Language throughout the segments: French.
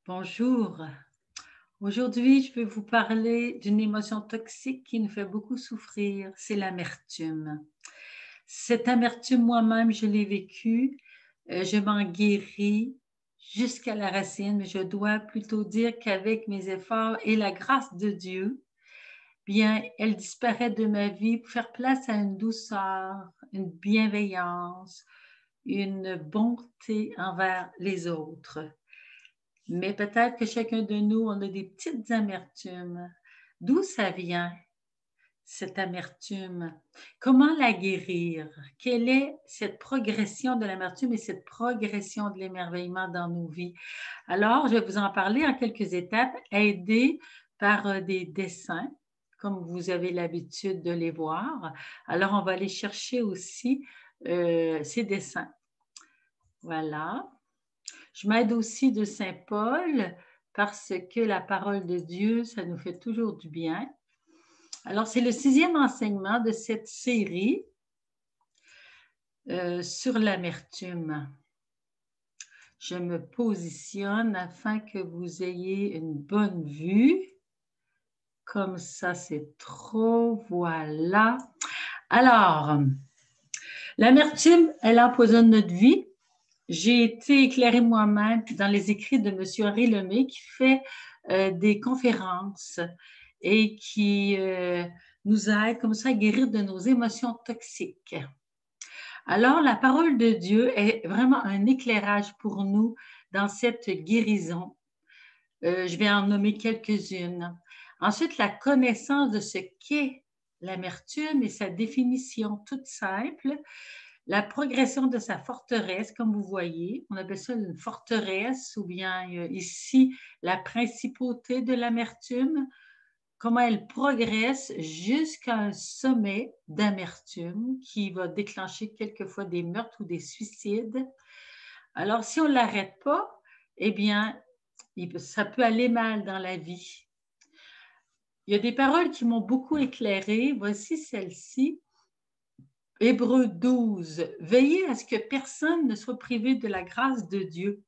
Bonjour. Aujourd'hui, je vais vous parler d'une émotion toxique qui nous fait beaucoup souffrir, c'est l'amertume. Cette amertume, moi-même, je l'ai vécue, je m'en guéris jusqu'à la racine, mais je dois plutôt dire qu'avec mes efforts et la grâce de Dieu, bien, elle disparaît de ma vie pour faire place à une douceur, une bienveillance, une bonté envers les autres. Mais peut-être que chacun de nous, on a des petites amertumes. D'où ça vient, cette amertume? Comment la guérir? Quelle est cette progression de l'amertume et cette progression de l'émerveillement dans nos vies? Alors, je vais vous en parler en quelques étapes, aidées par des dessins, comme vous avez l'habitude de les voir. Alors, on va aller chercher aussi ces dessins. Voilà. Je m'aide aussi de Saint Paul parce que la parole de Dieu, ça nous fait toujours du bien. Alors, c'est le 6e enseignement de cette série sur l'amertume. Je me positionne afin que vous ayez une bonne vue. Comme ça, c'est trop. Voilà. Alors, l'amertume, elle empoisonne notre vie. J'ai été éclairée moi-même dans les écrits de M. Henri Lemay qui fait des conférences et qui nous aide comme ça à guérir de nos émotions toxiques. Alors, la parole de Dieu est vraiment un éclairage pour nous dans cette guérison. Je vais en nommer quelques-unes. Ensuite, la connaissance de ce qu'est l'amertume et sa définition toute simple. La progression de sa forteresse, comme vous voyez, on appelle ça une forteresse ou bien ici la principauté de l'amertume, comment elle progresse jusqu'à un sommet d'amertume qui va déclencher quelquefois des meurtres ou des suicides. Alors, si on ne l'arrête pas, eh bien, ça peut aller mal dans la vie. Il y a des paroles qui m'ont beaucoup éclairée. Voici celle-ci. Hébreux 12. Veillez à ce que personne ne soit privé de la grâce de Dieu,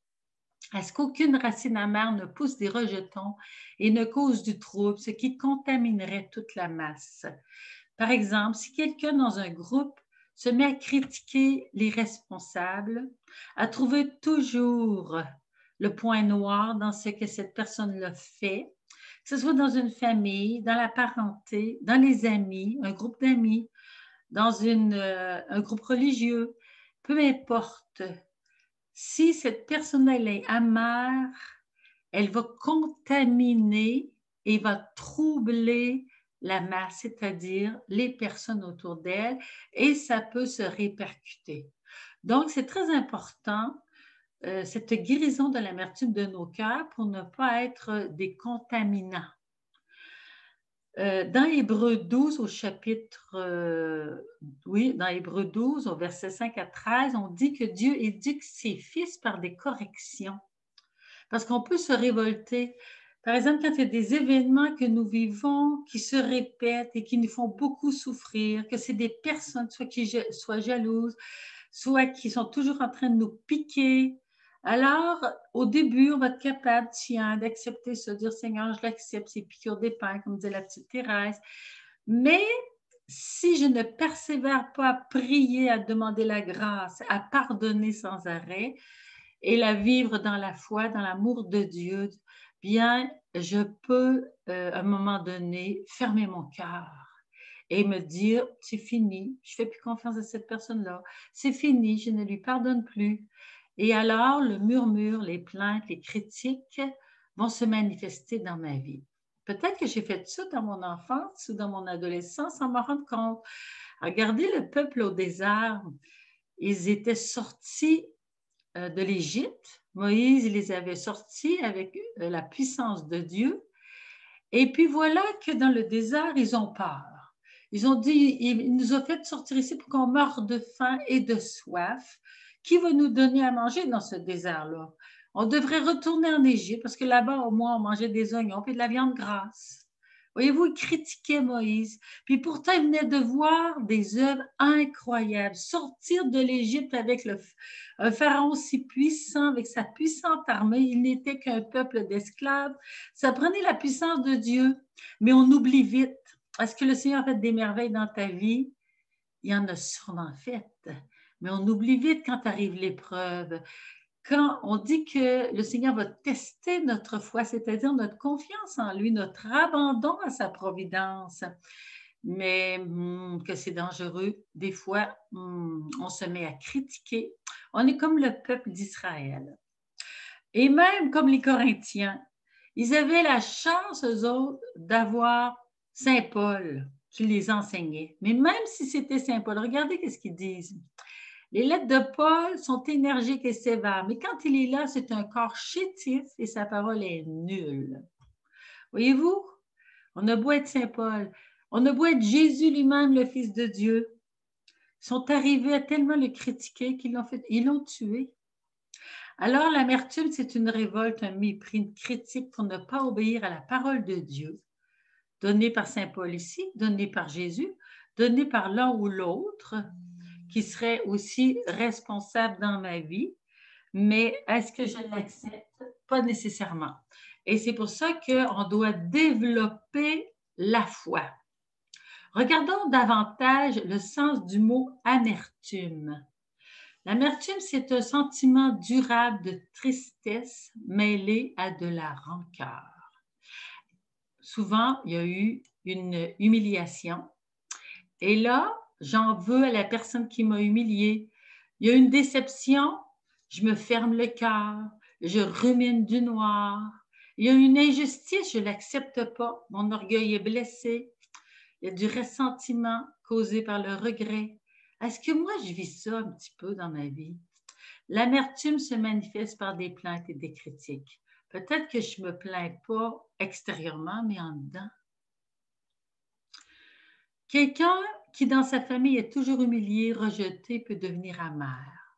à ce qu'aucune racine amère ne pousse des rejetons et ne cause du trouble, ce qui contaminerait toute la masse. Par exemple, si quelqu'un dans un groupe se met à critiquer les responsables, à trouver toujours le point noir dans ce que cette personne-là fait, que ce soit dans une famille, dans la parenté, dans les amis, un groupe d'amis, dans un groupe religieux, peu importe. Si cette personne est amère, elle va contaminer et va troubler la masse, c'est-à-dire les personnes autour d'elle, et ça peut se répercuter. Donc, c'est très important, cette guérison de l'amertume de nos cœurs pour ne pas être des contaminants. Dans Hébreux 12, au chapitre, dans Hébreux 12, au verset 5 à 13, on dit que Dieu éduque ses fils par des corrections. Parce qu'on peut se révolter. Par exemple, quand il y a des événements que nous vivons qui se répètent et qui nous font beaucoup souffrir, que c'est des personnes soit qui soient jalouses, soit qui sont toujours en train de nous piquer. Alors, au début, on va être capable, tiens, d'accepter ça, dire Seigneur, je l'accepte, c'est piqûre d'épingle, comme disait la petite Thérèse. Mais si je ne persévère pas à prier, à demander la grâce, à pardonner sans arrêt et à vivre dans la foi, dans l'amour de Dieu, bien, je peux, à un moment donné, fermer mon cœur et me dire, c'est fini, je ne fais plus confiance à cette personne-là, c'est fini, je ne lui pardonne plus. Et alors, le murmure, les plaintes, les critiques vont se manifester dans ma vie. Peut-être que j'ai fait ça dans mon enfance ou dans mon adolescence sans m'en rendre compte. Regardez le peuple au désert. Ils étaient sortis de l'Égypte. Moïse, il les avait sortis avec la puissance de Dieu. Et puis voilà que dans le désert, ils ont peur. Ils ont dit, il nous a fait sortir ici pour qu'on meure de faim et de soif. Qui va nous donner à manger dans ce désert-là? On devrait retourner en Égypte parce que là-bas, au moins, on mangeait des oignons et de la viande grasse. Voyez-vous, il critiquait Moïse. Puis pourtant, il venait de voir des œuvres incroyables. Sortir de l'Égypte avec un pharaon si puissant, avec sa puissante armée, il n'était qu'un peuple d'esclaves. Ça prenait la puissance de Dieu, mais on oublie vite. Est-ce que le Seigneur a fait des merveilles dans ta vie? Il y en a sûrement fait, mais on oublie vite quand arrive l'épreuve. Quand on dit que le Seigneur va tester notre foi, c'est-à-dire notre confiance en lui, notre abandon à sa providence, mais que c'est dangereux, des fois, on se met à critiquer. On est comme le peuple d'Israël. Et même comme les Corinthiens, ils avaient la chance, eux autres, d'avoir Saint Paul qui les enseignait. Mais même si c'était Saint Paul, regardez ce qu'ils disent. Les lettres de Paul sont énergiques et sévères, mais quand il est là, c'est un corps chétif et sa parole est nulle. Voyez-vous, on a beau être Saint Paul, on a beau être Jésus lui-même, le Fils de Dieu. Ils sont arrivés à tellement le critiquer qu'ils l'ont tué. Alors, l'amertume, c'est une révolte, un mépris, une critique pour ne pas obéir à la parole de Dieu, donnée par Saint Paul ici, donnée par Jésus, donnée par l'un ou l'autre, qui serait aussi responsable dans ma vie, mais est-ce que je l'accepte? Pas nécessairement. Et c'est pour ça qu'on doit développer la foi. Regardons davantage le sens du mot amertume. L'amertume, c'est un sentiment durable de tristesse mêlé à de la rancœur. Souvent, il y a eu une humiliation. Et là, j'en veux à la personne qui m'a humiliée. Il y a une déception, je me ferme le cœur, je rumine du noir. Il y a une injustice, je ne l'accepte pas. Mon orgueil est blessé. Il y a du ressentiment causé par le regret. Est-ce que moi, je vis ça un petit peu dans ma vie? L'amertume se manifeste par des plaintes et des critiques. Peut-être que je ne me plains pas extérieurement, mais en dedans. Quelqu'un qui, dans sa famille, est toujours humilié, rejeté, peut devenir amer.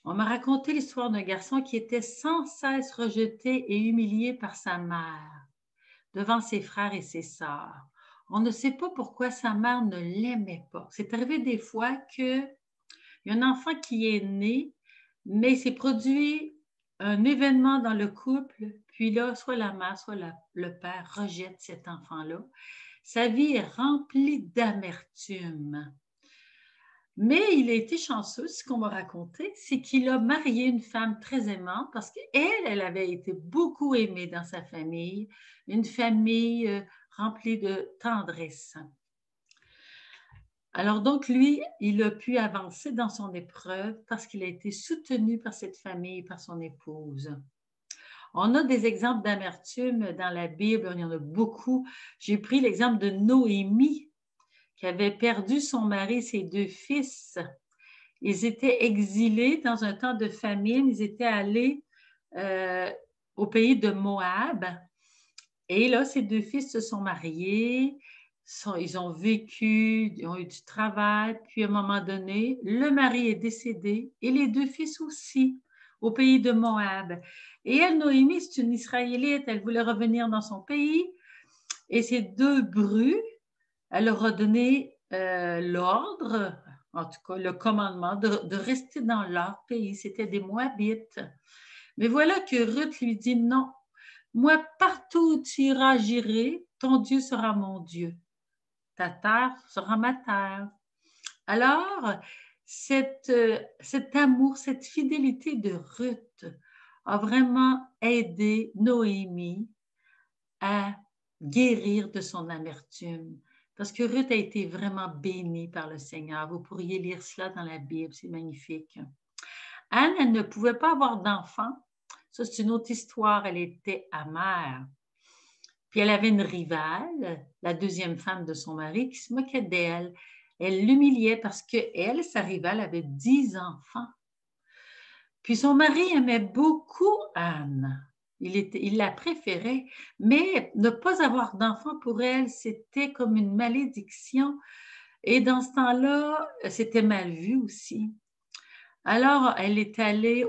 On m'a raconté l'histoire d'un garçon qui était sans cesse rejeté et humilié par sa mère, devant ses frères et ses sœurs. On ne sait pas pourquoi sa mère ne l'aimait pas. C'est arrivé des fois qu'il y a un enfant qui est né, mais il s'est produit un événement dans le couple, puis là, soit la mère, soit le père rejette cet enfant-là. Sa vie est remplie d'amertume. Mais il a été chanceux, ce qu'on m'a raconté, c'est qu'il a marié une femme très aimante parce qu'elle avait été beaucoup aimée dans sa famille, une famille remplie de tendresse. Alors donc, lui, il a pu avancer dans son épreuve parce qu'il a été soutenu par cette famille, par son épouse. On a des exemples d'amertume dans la Bible, il y en a beaucoup. J'ai pris l'exemple de Noémie, qui avait perdu son mari et ses 2 fils. Ils étaient exilés dans un temps de famine. Ils étaient allés au pays de Moab. Et là, ces 2 fils se sont mariés. Ils ont vécu, ils ont eu du travail. Puis, à un moment donné, le mari est décédé et les 2 fils aussi au pays de Moab. Et elle, Noémie, c'est une Israélite. Elle voulait revenir dans son pays. Et ces 2 brus, elle leur a donné l'ordre, en tout cas le commandement, de rester dans leur pays. C'était des Moabites. Mais voilà que Ruth lui dit non. Moi, partout où tu iras, j'irai. Ton Dieu sera mon Dieu. Ta terre sera ma terre. Alors, cet amour, cette fidélité de Ruth a vraiment aidé Noémie à guérir de son amertume. Parce que Ruth a été vraiment bénie par le Seigneur. Vous pourriez lire cela dans la Bible, c'est magnifique. Anne, elle ne pouvait pas avoir d'enfant. Ça, c'est une autre histoire. Elle était amère. Puis elle avait une rivale, la 2e femme de son mari, qui se moquait d'elle. Elle l'humiliait parce qu'elle, sa rivale, avait 10 enfants. Puis son mari aimait beaucoup Anne. Il la préférait, mais ne pas avoir d'enfant pour elle, c'était comme une malédiction. Et dans ce temps-là, c'était mal vu aussi. Alors, elle est allée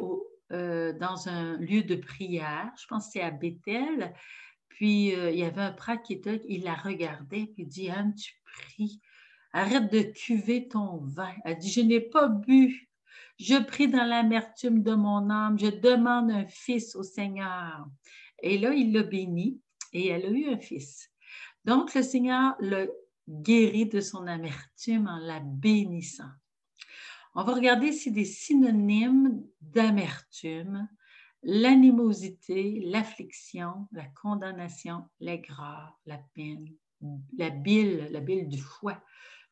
dans un lieu de prière, je pense que c'est à Bethel, Puis, il y avait un prêtre qui était là, il la regardait, puis il dit: «Anne, tu pries, arrête de cuver ton vin». Elle dit: «Je n'ai pas bu. Je prie dans l'amertume de mon âme. Je demande un fils au Seigneur». Et là, il l'a béni et elle a eu un fils. Donc, le Seigneur l'a guérie de son amertume en la bénissant. On va regarder ici des synonymes d'amertume: l'animosité, l'affliction, la condamnation, l'aigreur, la peine, la bile du foie,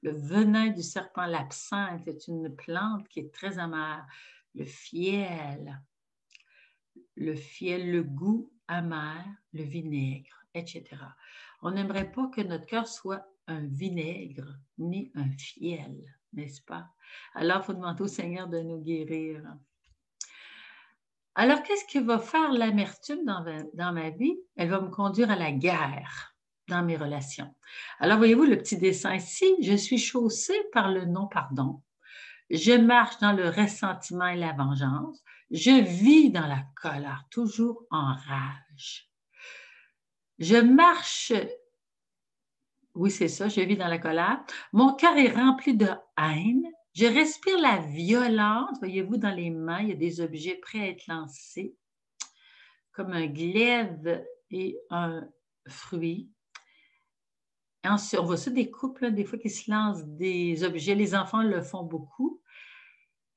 le venin du serpent, l'absinthe est une plante qui est très amère, le fiel, le goût amer, le vinaigre, etc. On n'aimerait pas que notre cœur soit un vinaigre ni un fiel, n'est-ce pas? Alors, il faut demander au Seigneur de nous guérir. Alors, qu'est-ce que va faire l'amertume dans ma vie? Elle va me conduire à la guerre dans mes relations. Alors, voyez-vous le petit dessin ici, je suis chaussée par le non-pardon. Je marche dans le ressentiment et la vengeance. Je vis dans la colère, toujours en rage. Je marche, oui, c'est ça, je vis dans la colère. Mon cœur est rempli de haine. Je respire la violence. Voyez-vous, dans les mains, il y a des objets prêts à être lancés, comme un glaive et un fruit. Ensuite, on voit ça des couples, des fois, qui se lancent des objets. Les enfants le font beaucoup.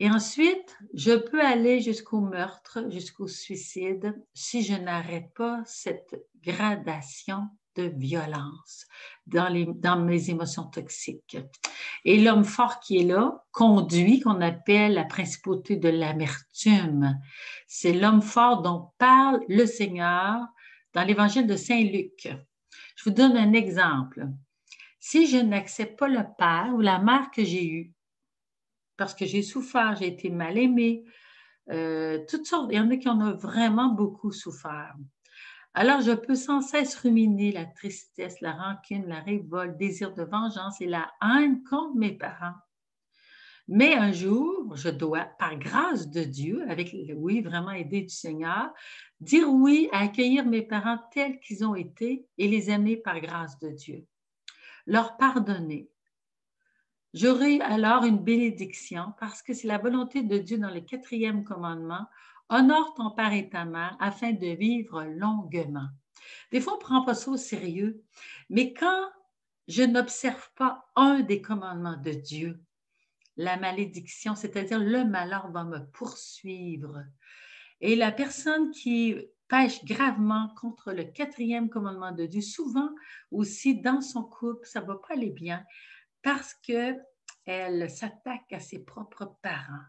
Et ensuite, je peux aller jusqu'au meurtre, jusqu'au suicide, si je n'arrête pas cette gradation de violence dans mes émotions toxiques. Et l'homme fort qui est là conduit, qu'on appelle la principauté de l'amertume. C'est l'homme fort dont parle le Seigneur dans l'évangile de Saint Luc. Je vous donne un exemple. Si je n'accepte pas le père ou la mère que j'ai eue, parce que j'ai souffert, j'ai été mal aimée, toutes sortes, il y en a qui en ont vraiment beaucoup souffert. Alors, je peux sans cesse ruminer la tristesse, la rancune, la révolte, le désir de vengeance et la haine contre mes parents. Mais un jour, je dois, par grâce de Dieu, avec, oui, vraiment aidé du Seigneur, dire oui à accueillir mes parents tels qu'ils ont été et les aimer par grâce de Dieu. Leur pardonner. J'aurai alors une bénédiction parce que c'est la volonté de Dieu dans le 4e commandement. Honore ton père et ta mère afin de vivre longuement. Des fois, on ne prend pas ça au sérieux, mais quand je n'observe pas un des commandements de Dieu, la malédiction, c'est-à-dire le malheur va me poursuivre. Et la personne qui pêche gravement contre le 4e commandement de Dieu, souvent aussi dans son couple, ça ne va pas aller bien parce qu'elle s'attaque à ses propres parents.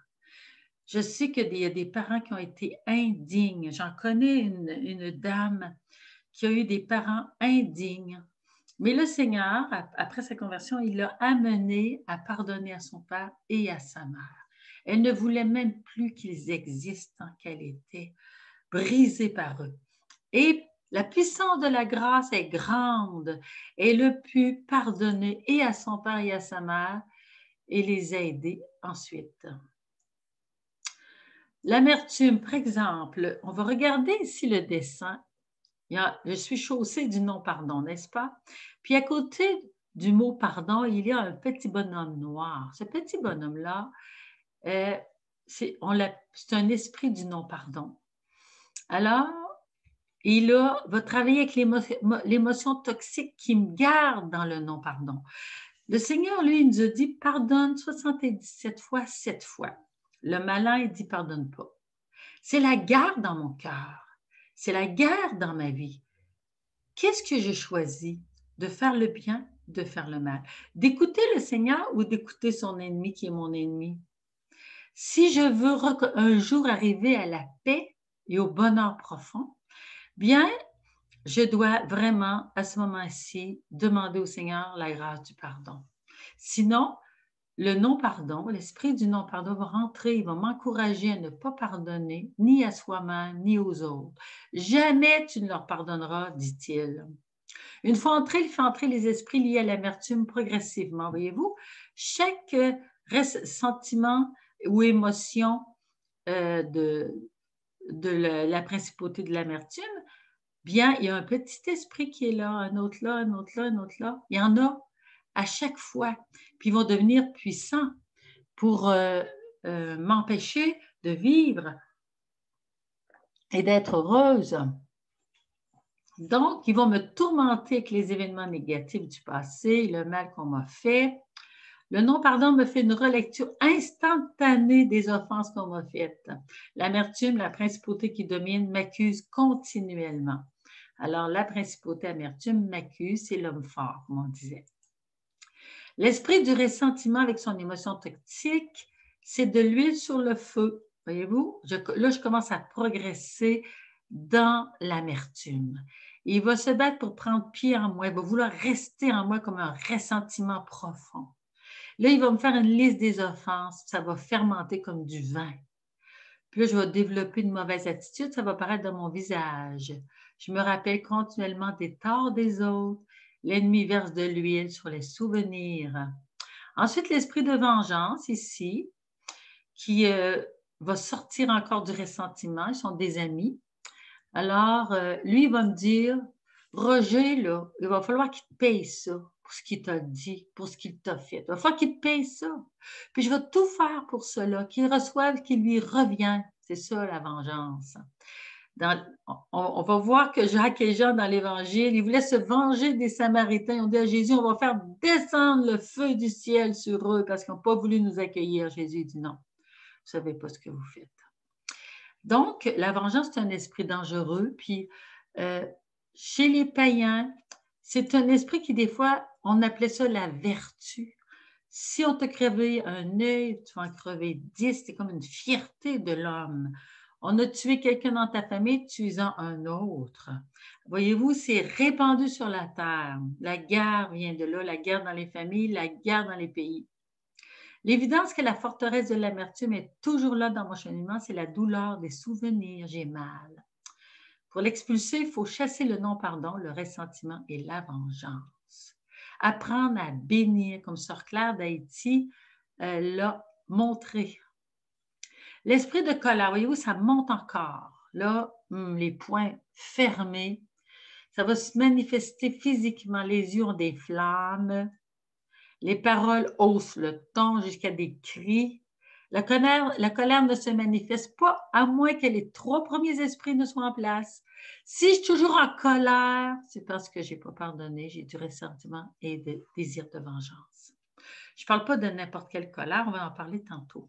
Je sais qu'il y a des parents qui ont été indignes. J'en connais une dame qui a eu des parents indignes. Mais le Seigneur, après sa conversion, il l'a amenée à pardonner à son père et à sa mère. Elle ne voulait même plus qu'ils existent tant qu'elle était brisée par eux. Et la puissance de la grâce est grande. Elle a pu pardonner et à son père et à sa mère et les aider ensuite. L'amertume, par exemple, on va regarder ici le dessin. Je suis chaussée du non-pardon, n'est-ce pas? Puis à côté du mot pardon, il y a un petit bonhomme noir. Ce petit bonhomme-là, c'est un esprit du non-pardon. Alors, il va travailler avec l'émotion toxique qui me garde dans le non-pardon. Le Seigneur, lui, il nous a dit, pardonne 77 fois, 7 fois. Le malin, il dit, pardonne pas. C'est la guerre dans mon cœur. C'est la guerre dans ma vie. Qu'est-ce que je choisis? De faire le bien, de faire le mal. D'écouter le Seigneur ou d'écouter son ennemi qui est mon ennemi? Si je veux un jour arriver à la paix et au bonheur profond, bien, je dois vraiment, à ce moment-ci, demander au Seigneur la grâce du pardon. Sinon, le non-pardon, l'esprit du non-pardon va rentrer, il va m'encourager à ne pas pardonner, ni à soi-même, ni aux autres. Jamais tu ne leur pardonneras, dit-il. Une fois entré, il fait entrer les esprits liés à l'amertume progressivement. Voyez-vous, chaque sentiment ou émotion de la principauté de l'amertume bien, il y a un petit esprit qui est là, un autre là, un autre là, un autre là. Il y en a à chaque fois. Puis ils vont devenir puissants pour m'empêcher de vivre et d'être heureuse. Donc, ils vont me tourmenter avec les événements négatifs du passé, le mal qu'on m'a fait. Le non-pardon me fait une relecture instantanée des offenses qu'on m'a faites. L'amertume, la principauté qui domine, m'accuse continuellement. Alors, la principauté amertume m'accuse, c'est l'homme fort, comme on disait. L'esprit du ressentiment avec son émotion toxique, c'est de l'huile sur le feu. Voyez-vous, là, je commence à progresser dans l'amertume. Il va se battre pour prendre pied en moi. Il va vouloir rester en moi comme un ressentiment profond. Là, il va me faire une liste des offenses. Ça va fermenter comme du vin. Puis là, je vais développer une mauvaise attitude. Ça va paraître dans mon visage. Je me rappelle continuellement des torts des autres. L'ennemi verse de l'huile sur les souvenirs. Ensuite, l'esprit de vengeance ici, qui va sortir encore du ressentiment. Ils sont des amis. Alors, lui, il va me dire, Roger, là, il va falloir qu'il te paye ça pour ce qu'il t'a dit, pour ce qu'il t'a fait. Il va falloir qu'il te paye ça. Puis je vais tout faire pour cela, qu'il reçoive, qu'il lui revienne. C'est ça, la vengeance. On va voir que Jacques et Jean, dans l'Évangile, ils voulaient se venger des Samaritains. Ils ont dit à Jésus, on va faire descendre le feu du ciel sur eux parce qu'ils n'ont pas voulu nous accueillir. Jésus dit non, vous ne savez pas ce que vous faites. Donc, la vengeance, c'est un esprit dangereux. Puis, chez les païens, c'est un esprit qui, des fois, on appelait ça la vertu. Si on t'a crevé un œil, tu vas en crever 10. C'est comme une fierté de l'homme. On a tué quelqu'un dans ta famille, tuant un autre. Voyez-vous, c'est répandu sur la terre. La guerre vient de là, la guerre dans les familles, la guerre dans les pays. L'évidence que la forteresse de l'amertume est toujours là dans mon cheminement, c'est la douleur des souvenirs. J'ai mal. Pour l'expulser, il faut chasser le non-pardon, le ressentiment et la vengeance. Apprendre à bénir, comme Sœur Claire d'Haïti l'a montré. L'esprit de colère, voyez-vous, ça monte encore. Là, les poings fermés. Ça va se manifester physiquement. Les yeux ont des flammes. Les paroles haussent le ton jusqu'à des cris. La colère ne se manifeste pas à moins que les 3 premiers esprits ne soient en place. Si je suis toujours en colère, c'est parce que je n'ai pas pardonné, j'ai du ressentiment et des désirs de vengeance. Je ne parle pas de n'importe quelle colère, on va en parler tantôt.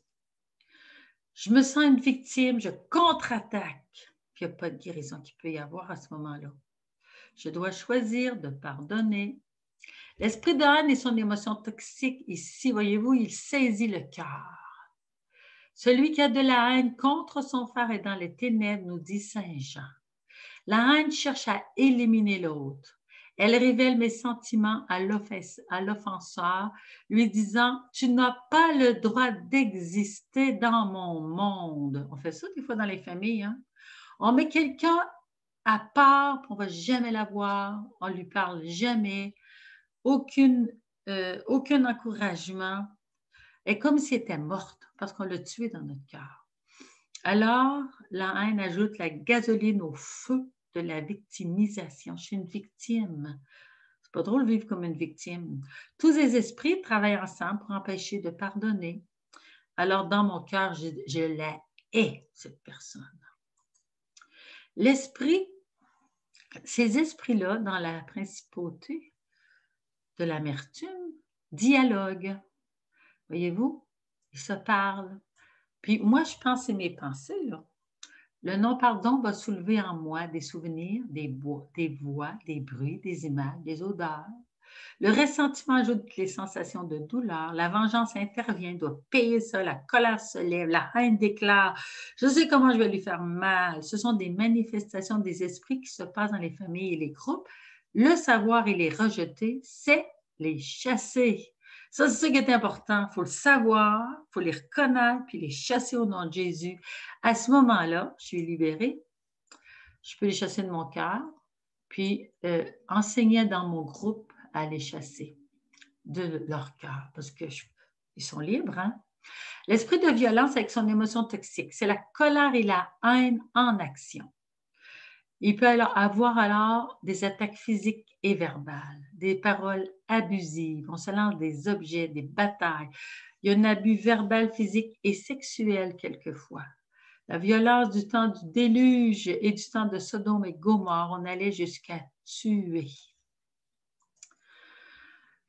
Je me sens une victime, je contre-attaque. Puis il n'y a pas de guérison qu'il peut y avoir à ce moment-là. Je dois choisir de pardonner. L'esprit de haine et son émotion toxique, ici, voyez-vous, il saisit le cœur. Celui qui a de la haine contre son frère est dans les ténèbres, nous dit Saint Jean. La haine cherche à éliminer l'autre. Elle révèle mes sentiments à l'offenseur, lui disant « Tu n'as pas le droit d'exister dans mon monde. » On fait ça des fois dans les familles. Hein? On met quelqu'un à part, on ne va jamais la voir, on ne lui parle jamais, aucun encouragement. Elle est comme si elle était morte parce qu'on l'a tuée dans notre cœur. Alors, la haine ajoute la gasoline au feu de la victimisation. Je suis une victime. C'est pas drôle de vivre comme une victime. Tous les esprits travaillent ensemble pour empêcher de pardonner. Alors, dans mon cœur, je la hais, cette personne. L'esprit, ces esprits-là, dans la principauté de l'amertume, dialoguent. Voyez-vous, ils se parlent. Puis moi, je pense que c'est mes pensées, là. Le non-pardon va soulever en moi des souvenirs, des voix, des bruits, des images, des odeurs. Le ressentiment ajoute les sensations de douleur. La vengeance intervient, doit payer ça. La colère se lève, la haine déclare. Je sais comment je vais lui faire mal. Ce sont des manifestations des esprits qui se passent dans les familles et les groupes. Le savoir et les rejeter, c'est les chasser. Ça, c'est ce qui est important. Il faut le savoir, il faut les reconnaître, puis les chasser au nom de Jésus. À ce moment-là, je suis libérée. Je peux les chasser de mon cœur, puis enseigner dans mon groupe à les chasser de leur cœur, parce qu'ils sont libres. Hein? L'esprit de violence avec son émotion toxique, c'est la colère et la haine en action. Il peut avoir alors des attaques physiques et verbales, des paroles abusives, on se lance des objets, des batailles. Il y a un abus verbal, physique et sexuel quelquefois. La violence du temps du déluge et du temps de Sodome et Gomorrhe, on allait jusqu'à tuer.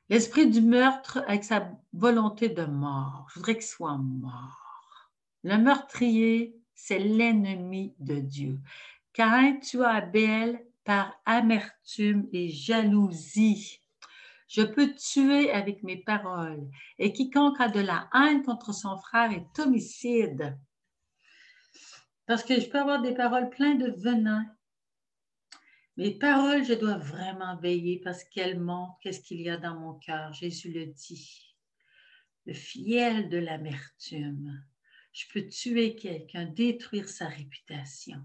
L'esprit du meurtre avec sa volonté de mort, je voudrais qu'il soit mort. Le meurtrier, c'est l'ennemi de Dieu. Caïn tua Abel par amertume et jalousie. Je peux tuer avec mes paroles, et quiconque a de la haine contre son frère est homicide. Parce que je peux avoir des paroles pleines de venin. Mes paroles, je dois vraiment veiller parce qu'elles montrent qu'est-ce qu'il y a dans mon cœur. Jésus le dit. Le fiel de l'amertume. Je peux tuer quelqu'un, détruire sa réputation.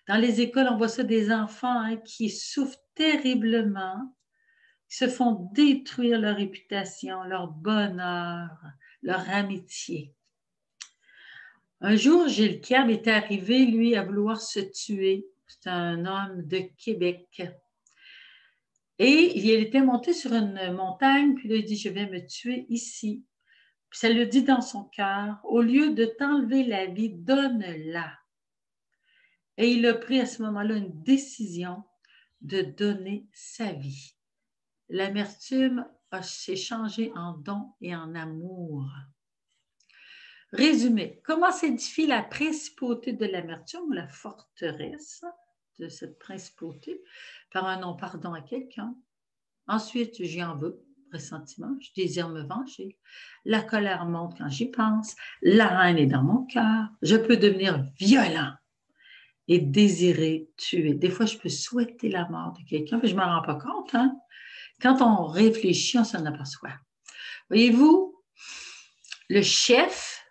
Dans les écoles, on voit ça des enfants qui souffrent terriblement, qui se font détruire leur réputation, leur bonheur, leur amitié. Un jour, Gilles Kerb est arrivé, lui, à vouloir se tuer. C'est un homme de Québec. Et il était monté sur une montagne, puis là, il dit, je vais me tuer ici. Puis ça le dit dans son cœur, au lieu de t'enlever la vie, donne-la. Et il a pris à ce moment-là une décision de donner sa vie. L'amertume s'est changée en don et en amour. Résumé, comment s'édifie la principauté de l'amertume ou la forteresse de cette principauté? Par un non-pardon à quelqu'un. Ensuite, j'y en veux, ressentiment, je désire me venger. La colère monte quand j'y pense. La haine est dans mon cœur. Je peux devenir violent et désirer tuer. Des fois, je peux souhaiter la mort de quelqu'un, mais je ne m'en rends pas compte. Hein? Quand on réfléchit, on s'en aperçoit. Voyez-vous, le chef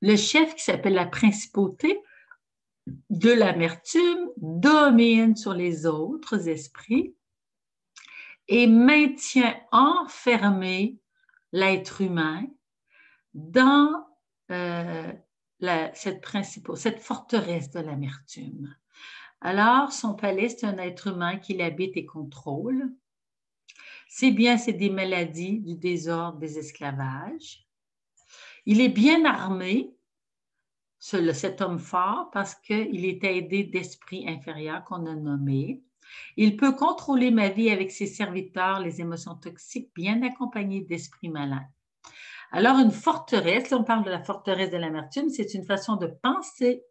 qui s'appelle la principauté de l'amertume domine sur les autres esprits et maintient enfermé l'être humain dans cette forteresse de l'amertume. Alors, son palais, c'est un être humain qui l'habite et contrôle. Ses biens, c'est des maladies, du désordre, des esclavages. Il est bien armé, cet homme fort, parce qu'il est aidé d'esprits inférieurs qu'on a nommés. Il peut contrôler ma vie avec ses serviteurs, les émotions toxiques, bien accompagnées d'esprits malins. Alors, une forteresse, là on parle de la forteresse de l'amertume, c'est une façon de penser,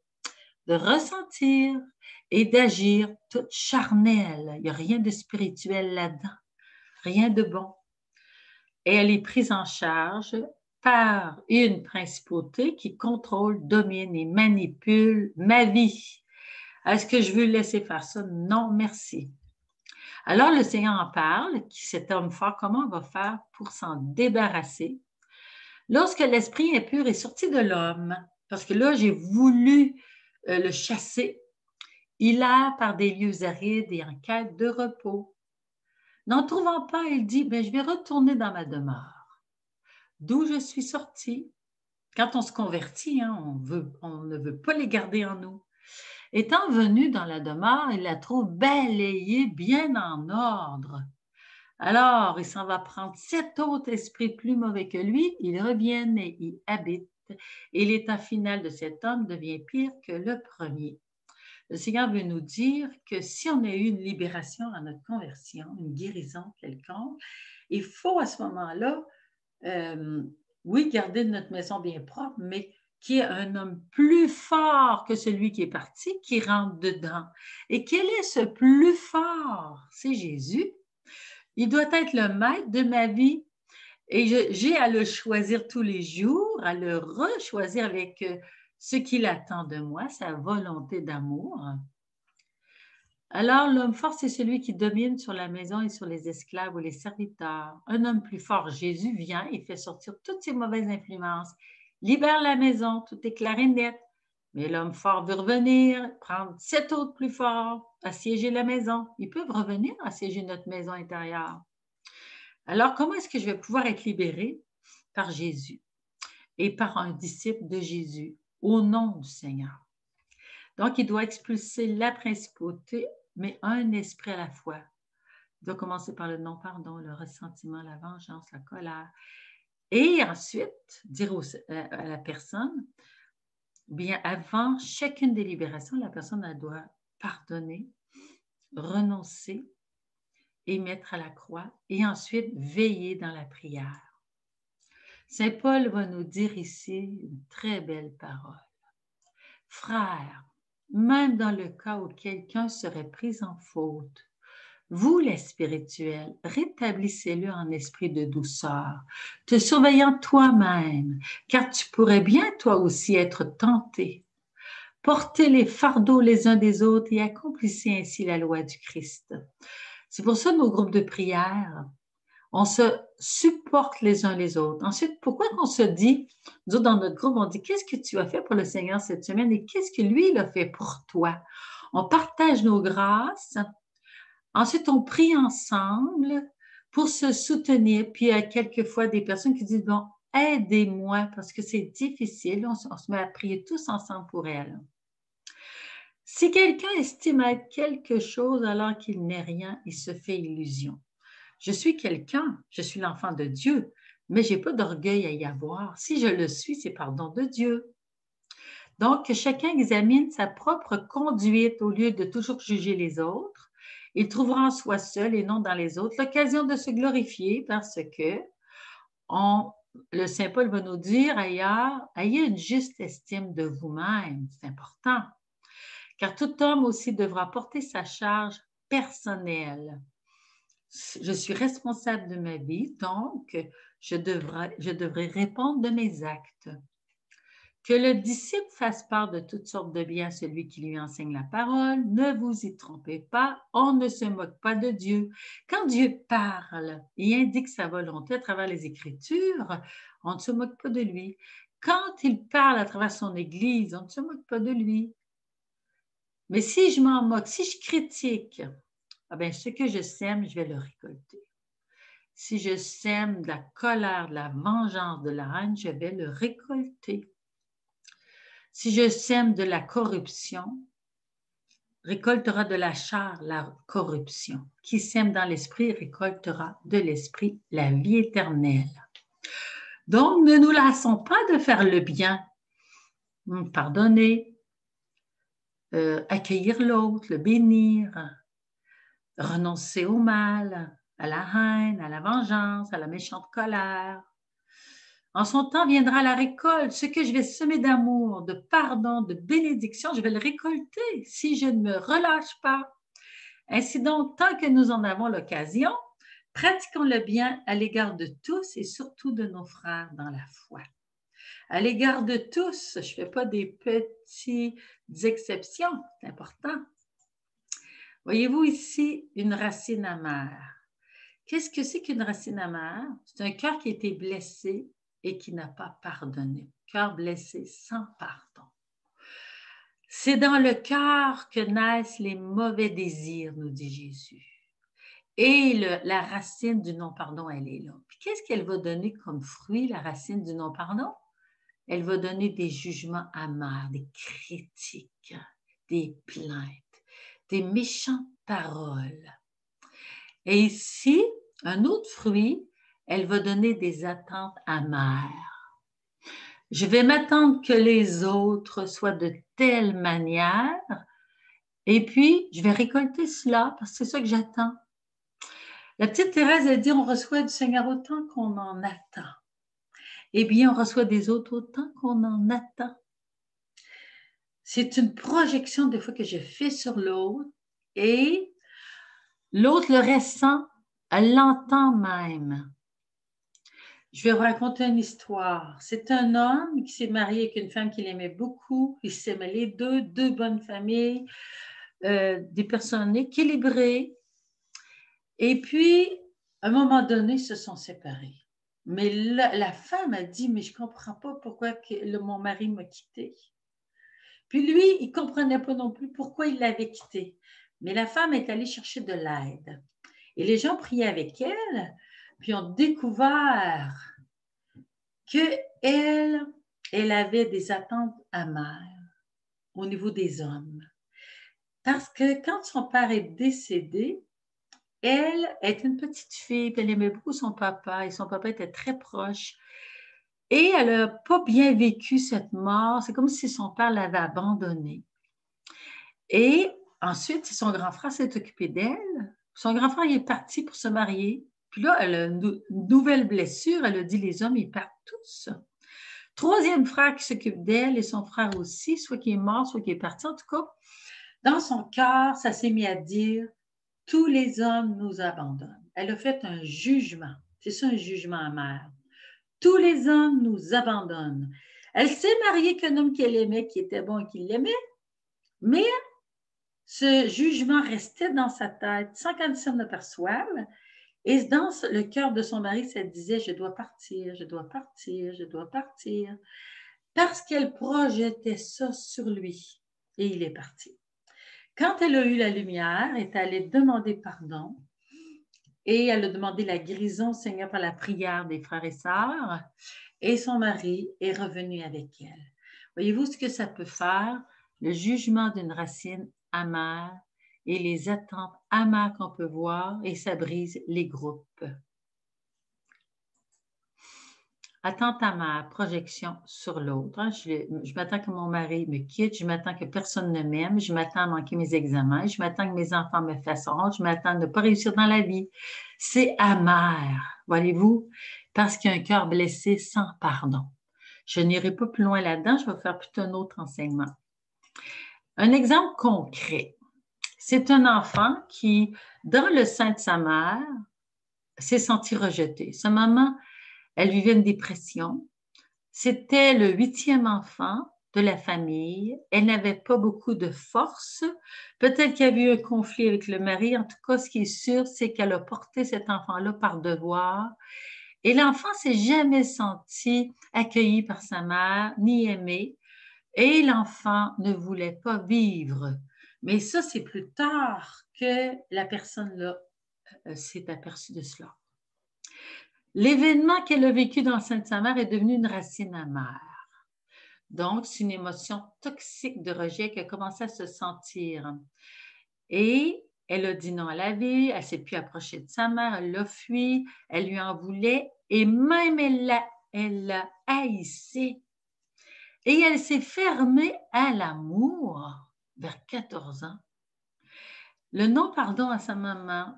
de ressentir et d'agir toute charnelle. Il n'y a rien de spirituel là-dedans, rien de bon. Et elle est prise en charge par une principauté qui contrôle, domine et manipule ma vie. Est-ce que je veux laisser faire ça? Non, merci. Alors, le Seigneur en parle, cet homme fort, comment on va faire pour s'en débarrasser? Lorsque l'esprit impur est sorti de l'homme, parce que là, j'ai voulu le chasser, il a par des lieux arides et en quête de repos. N'en trouvant pas, il dit, je vais retourner dans ma demeure. D'où je suis sorti. Quand on se convertit, on ne veut pas les garder en nous. Étant venu dans la demeure, il la trouve balayée, bien en ordre. Alors, il s'en va prendre 7 autres esprits plus mauvais que lui, ils reviennent et y habitent. Et l'état final de cet homme devient pire que le premier. Le Seigneur veut nous dire que si on a eu une libération à notre conversion, une guérison quelconque, il faut à ce moment-là oui, garder notre maison bien propre, mais qu'il y ait un homme plus fort que celui qui est parti, qui rentre dedans. Et quel est ce plus fort? C'est Jésus. Il doit être le maître de ma vie. Et j'ai à le choisir tous les jours, à le rechoisir avec ce qu'il attend de moi, sa volonté d'amour. Alors, l'homme fort, c'est celui qui domine sur la maison et sur les esclaves ou les serviteurs. Un homme plus fort, Jésus, vient et fait sortir toutes ces mauvaises influences, libère la maison, tout est clair et net. Mais l'homme fort veut revenir, prendre 7 autres plus forts, assiéger la maison. Ils peuvent revenir assiéger notre maison intérieure. Alors, comment est-ce que je vais pouvoir être libéré? Par Jésus et par un disciple de Jésus, au nom du Seigneur. Donc, il doit expulser la principauté, mais un esprit à la fois. Il doit commencer par le non-pardon, le ressentiment, la vengeance, la colère. Et ensuite, dire à la personne, bien, avant chacune des libérations, la personne elle doit pardonner, renoncer et mettre à la croix, et ensuite veiller dans la prière. Saint Paul va nous dire ici une très belle parole. Frères, même dans le cas où quelqu'un serait pris en faute, vous, les spirituels, rétablissez-le en esprit de douceur, te surveillant toi-même, car tu pourrais bien toi aussi être tenté. Portez les fardeaux les uns des autres et accomplissez ainsi la loi du Christ. C'est pour ça nos groupes de prière, on se supporte les uns les autres. Ensuite, pourquoi on se dit, nous autres dans notre groupe, on dit, qu'est-ce que tu as fait pour le Seigneur cette semaine et qu'est-ce que lui, il a fait pour toi? On partage nos grâces. Ensuite, on prie ensemble pour se soutenir. Puis, il y a quelquefois des personnes qui disent, bon, aidez-moi parce que c'est difficile. On se met à prier tous ensemble pour elle. Si quelqu'un estime être quelque chose alors qu'il n'est rien, il se fait illusion. Je suis quelqu'un, je suis l'enfant de Dieu, mais je n'ai pas d'orgueil à y avoir. Si je le suis, c'est pardon de Dieu. Donc, que chacun examine sa propre conduite au lieu de toujours juger les autres. Il trouvera en soi seul et non dans les autres l'occasion de se glorifier parce que le Saint Paul va nous dire ailleurs, ayez une juste estime de vous-même. C'est important. Car tout homme aussi devra porter sa charge personnelle. Je suis responsable de ma vie, donc je devrais répondre de mes actes. Que le disciple fasse part de toutes sortes de biens à celui qui lui enseigne la parole. Ne vous y trompez pas, on ne se moque pas de Dieu. Quand Dieu parle et indique sa volonté à travers les Écritures, on ne se moque pas de lui. Quand il parle à travers son Église, on ne se moque pas de lui. Mais si je m'en moque, si je critique, ah bien, ce que je sème, je vais le récolter. Si je sème de la colère, de la vengeance, de la haine, je vais le récolter. Si je sème de la corruption, récoltera de la chair la corruption. Qui sème dans l'esprit récoltera de l'esprit la vie éternelle. Donc, ne nous lassons pas de faire le bien, pardonner, accueillir l'autre, le bénir, renoncer au mal, à la haine, à la vengeance, à la méchante colère. En son temps viendra la récolte. Ce que je vais semer d'amour, de pardon, de bénédiction, je vais le récolter si je ne me relâche pas. Ainsi donc, tant que nous en avons l'occasion, pratiquons le bien à l'égard de tous et surtout de nos frères dans la foi. À l'égard de tous, je ne fais pas des petites exceptions, c'est important. Voyez-vous ici une racine amère. Qu'est-ce que c'est qu'une racine amère? C'est un cœur qui a été blessé et qui n'a pas pardonné. Cœur blessé sans pardon. C'est dans le cœur que naissent les mauvais désirs, nous dit Jésus. Et la racine du non-pardon, elle est là. Puis qu'est-ce qu'elle va donner comme fruit, la racine du non-pardon? Elle va donner des jugements amers, des critiques, des plaintes, des méchantes paroles. Et ici, un autre fruit, elle va donner des attentes amères. Je vais m'attendre que les autres soient de telle manière, et puis je vais récolter cela parce que c'est ça que j'attends. La petite Thérèse a dit, on reçoit du Seigneur autant qu'on en attend. Eh bien, on reçoit des autres autant qu'on en attend. C'est une projection des fois que je fais sur l'autre et l'autre le ressent, elle l'entend même. Je vais vous raconter une histoire. C'est un homme qui s'est marié avec une femme qu'il aimait beaucoup. Ils s'aimaient les deux bonnes familles, des personnes équilibrées. Et puis, à un moment donné, ils se sont séparés. Mais la femme a dit, mais je ne comprends pas pourquoi mon mari m'a quittée. Puis lui, il ne comprenait pas non plus pourquoi il l'avait quittée. Mais la femme est allée chercher de l'aide. Et les gens priaient avec elle, puis ont découvert qu'elle avait des attentes amères. au niveau des hommes. Parce que quand son père est décédé, elle est une petite fille, puis elle aimait beaucoup son papa et son papa était très proche. Et elle n'a pas bien vécu cette mort. C'est comme si son père l'avait abandonnée. Et ensuite, son grand frère s'est occupé d'elle. Son grand frère il est parti pour se marier. Puis là, elle a une nouvelle blessure. Elle a dit les hommes, ils partent tous. Troisième frère qui s'occupe d'elle et son frère aussi, soit qui est mort, soit qui est parti. En tout cas, dans son cœur, ça s'est mis à dire tous les hommes nous abandonnent. Elle a fait un jugement. C'est ça, un jugement amer. Tous les hommes nous abandonnent. Elle s'est mariée qu'un homme qu'elle aimait, qui était bon et qui l'aimait, mais ce jugement restait dans sa tête sans qu'elle s'en aperçoive. Et dans le cœur de son mari, ça disait « Je dois partir, je dois partir, je dois partir », parce qu'elle projetait ça sur lui. Et il est parti. Quand elle a eu la lumière, elle est allée demander pardon et elle a demandé la guérison au Seigneur par la prière des frères et sœurs et son mari est revenu avec elle. Voyez-vous ce que ça peut faire? Le jugement d'une racine amère et les attentes amères qu'on peut voir et ça brise les groupes. Attente amère, projection sur l'autre. Je m'attends que mon mari me quitte, je m'attends que personne ne m'aime, je m'attends à manquer mes examens, je m'attends que mes enfants me fassent honte, je m'attends à ne pas réussir dans la vie. C'est amer, voyez-vous, parce qu'il y a un cœur blessé sans pardon. Je n'irai pas plus loin là-dedans, je vais faire plutôt un autre enseignement. Un exemple concret, c'est un enfant qui, dans le sein de sa mère, s'est senti rejeté. Sa maman, elle vivait une dépression. C'était le 8e enfant de la famille. Elle n'avait pas beaucoup de force. Peut-être qu'il y avait eu un conflit avec le mari. En tout cas, ce qui est sûr, c'est qu'elle a porté cet enfant-là par devoir. Et l'enfant s'est jamais senti accueilli par sa mère, ni aimé. Et l'enfant ne voulait pas vivre. Mais ça, c'est plus tard que la personne-là s'est aperçue de cela. L'événement qu'elle a vécu dans le sein de sa mère est devenu une racine amère. Donc, c'est une émotion toxique de rejet qui a commencé à se sentir. Et elle a dit non à la vie, elle ne s'est plus approchée de sa mère, elle l'a fui, elle lui en voulait et même elle l'a haïssée. Et elle s'est fermée à l'amour vers 14 ans. Le non-pardon à sa maman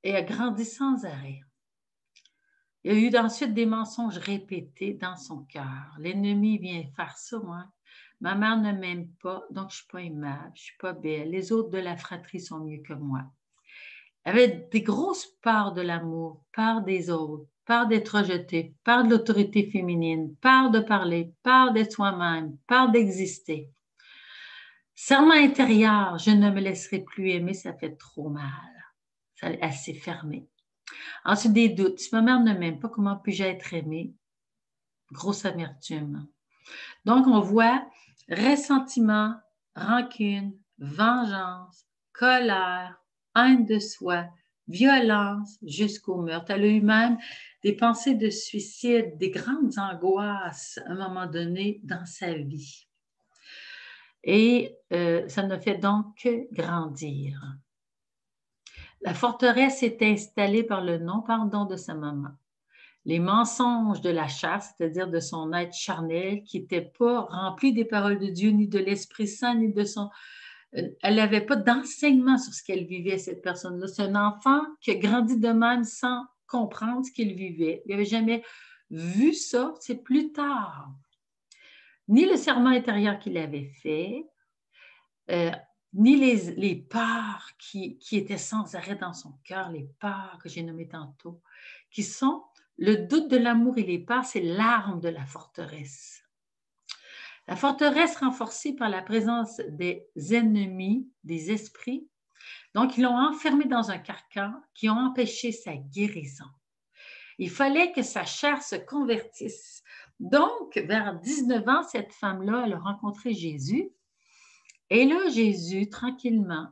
et a grandi sans arrêt. Il y a eu ensuite des mensonges répétés dans son cœur. L'ennemi vient faire ça, moi. Ma mère ne m'aime pas, donc je ne suis pas aimable, je ne suis pas belle. Les autres de la fratrie sont mieux que moi. Elle avait des grosses peurs de l'amour, peur des autres, peur d'être rejetée, peur de l'autorité féminine, peur de parler, peur d'être soi-même, peur d'exister. Serment intérieur, je ne me laisserai plus aimer, ça fait trop mal. Elle s'est fermée. Ensuite, des doutes. Si ma mère ne m'aime pas, comment puis-je être aimée? Grosse amertume. Donc, on voit ressentiment, rancune, vengeance, colère, haine de soi, violence jusqu'au meurtre. Elle a eu même des pensées de suicide, des grandes angoisses à un moment donné dans sa vie. Et ça ne fait donc que grandir. La forteresse est installée par le non-pardon de sa maman. Les mensonges de la chair, c'est-à-dire de son être charnel, qui n'était pas rempli des paroles de Dieu, ni de l'Esprit Saint, ni de son... Elle n'avait pas d'enseignement sur ce qu'elle vivait, cette personne-là. C'est un enfant qui a grandi de même sans comprendre ce qu'il vivait. Il n'avait jamais vu ça, c'est plus tard. Ni le serment intérieur qu'il avait fait, ni les peurs qui étaient sans arrêt dans son cœur, les peurs que j'ai nommées tantôt, qui sont le doute de l'amour et les peurs, c'est l'arme de la forteresse. La forteresse renforcée par la présence des ennemis, des esprits, donc ils l'ont enfermé dans un carcan qui ont empêché sa guérison. Il fallait que sa chair se convertisse. Donc, vers 19 ans, cette femme-là, elle a rencontré Jésus. Et là, Jésus, tranquillement,